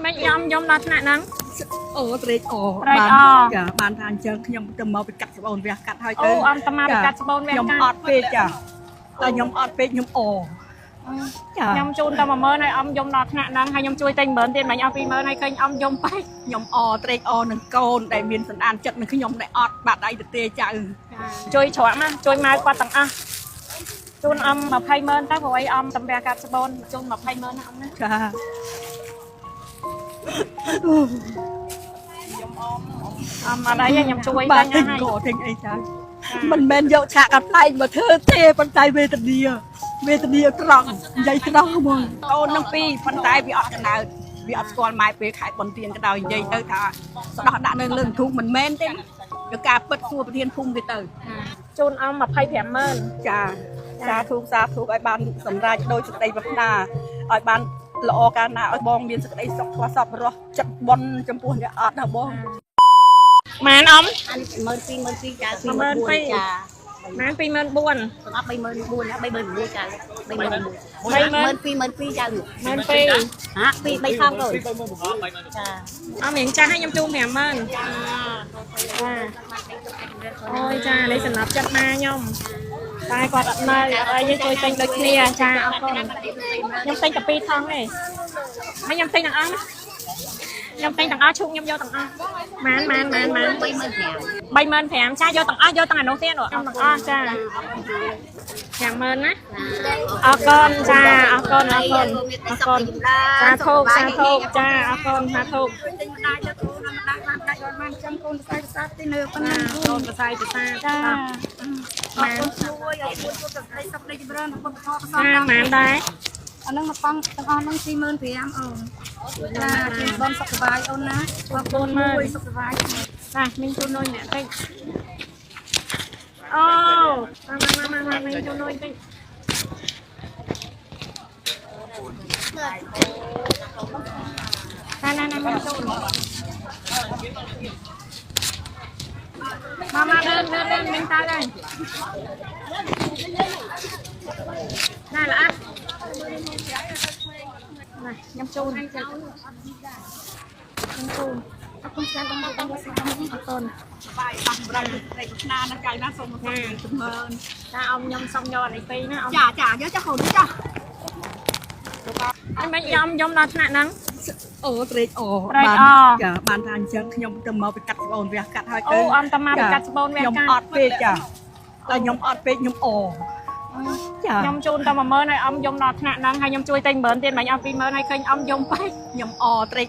មិនយំយំដល់ថ្នាក់ហ្នឹងអូត្រេកអរចាបានថាអញ្ចឹងខ្ញុំទៅមកពីកាត់ស្បូនវះកាត់ហើយទៅអូអំតាមកពីកាត់ស្បូនវះកាត់ខ្ញុំអត់ពេកចាតែខ្ញុំអត់ពេកខ្ញុំអចាខ្ញុំជូនតែ10000ហើយអំយំដល់ថ្នាក់ហ្នឹងហើយខ្ញុំជួយតែ10000ទៀតមិនអស់20000ហើយឃើញអំយំបែកខ្ញុំត្រេកអរនឹងកូនដែលមានសន្តានចិត្តនឹងខ្ញុំដែលអត់បាត់ដៃទៅទេចៅជួយច្រកណាជួយមកគាត់ទាំងអស់ជូនអំ20000ទៅព្រោះអីអំសម្រាប់កាត់ស្បូនជូន20000ណាអំណាចាអំអត់អីខ្ញុំជួយតែញ៉ាំហើយក៏ទិញអីចាមិនមែនយកឆាកកាត់ផ្លែងមកធ្វើទេប៉ុន្តែវេទនាត្រង់និយាយត្រង់ហ្មងកូននឹងពីរប៉ុន្តែវាអត់កណ្ដៅវាអត់ស្គាល់ម៉ែពេលខែបនទៀនក៏ដោយនិយាយទៅថាស្ដោះដាក់នៅលើធូបមិនមែនទេយកការពិតសួរប្រធានភូមិវាទៅជូនអំ250,000ចាសាធុឲ្យបានសម្រេចដោយសេចក្តីប្រាថ្នាឲ្យបានល្អកាលណាឲ្យបងមានសេចក្តីសុខស្វាសប្បុរសចិត្តបនចំពោះអ្នកអត់ណាបងម៉ានអំ12000ចា12000ចាម៉ាន24000សម្រាប់34000ណា34000ចា32000ចាម៉ាន2ហា2 3ថងទៅចាអមរៀងចាស់ឲ្យខ្ញុំជូន50000ចាអូយចានេះសម្រាប់ចិត្តម៉ាខ្ញុំតែគាត់អត់នៅហើយយើងជួយទិញដូចគ្នាចាអរគុណខ្ញុំទិញតែ2ថងទេហើយខ្ញុំទិញទាំងអស់ណាខ្ញុំទិញទាំងអស់ឈូកខ្ញុំយកទាំងអស់ម៉ាន35000ចាយកទាំងអស់យកទាំងអានោះទៀតខ្ញុំទាំងអស់ចា50000ណាអរគុណចាអរគុណចាធូបចាអរគុណថាធូបទិញម្ដាយទៅគ្រូណាម្ដាយបានដាច់ឲ្យបានចាំកូនផ្សាយផ្សាទីនៅប៉ុណ្ណាកូនផ្សាយចាម៉ានជួយឲ្យជួយទៅស្ដីសុខដីចម្រើនពុទ្ធធម៌ផ្សងម៉ានដែរអានឹងមកប៉ងទាំងអស់នឹង25000អូនចាជូនបងសុខសប្បាយអូនណាបងប្អូនមួយសុខសប្បាយចាមីងជូនលុយអ្នកតិចអូមកមីងជូនលុយតិចណាមីងជូនមកដើរមីងតើដែរណាល្អខ្ញុំជូនអរគុណចាស់បងអរគុណបាយបាក់ប្រាំតែឆ្នានឹងកាយណាសូមមកជំរឿនចាអមខ្ញុំសុំយកអានេះពីរណាចាយកចាហូនចាអីមិនយំដល់ថ្នាក់ហ្នឹងអូត្រេកអរចាបានថាអញ្ចឹងខ្ញុំទៅមកពីកាត់ស្បូនវះកាត់ហើយទៅអូអំតាមកពីកាត់ស្បូនវះកាត់ខ្ញុំអត់ពេកចាតែខ្ញុំអត់ពេកខ្ញុំចាខ្ញុំជូនតែ10000ហើយអំយំដល់ថ្នាក់ហ្នឹងហើយខ្ញុំជួយតែ10000ទៀតមិនអស់20000ហើយឃើញអំយំបែកខ្ញុំត្រេក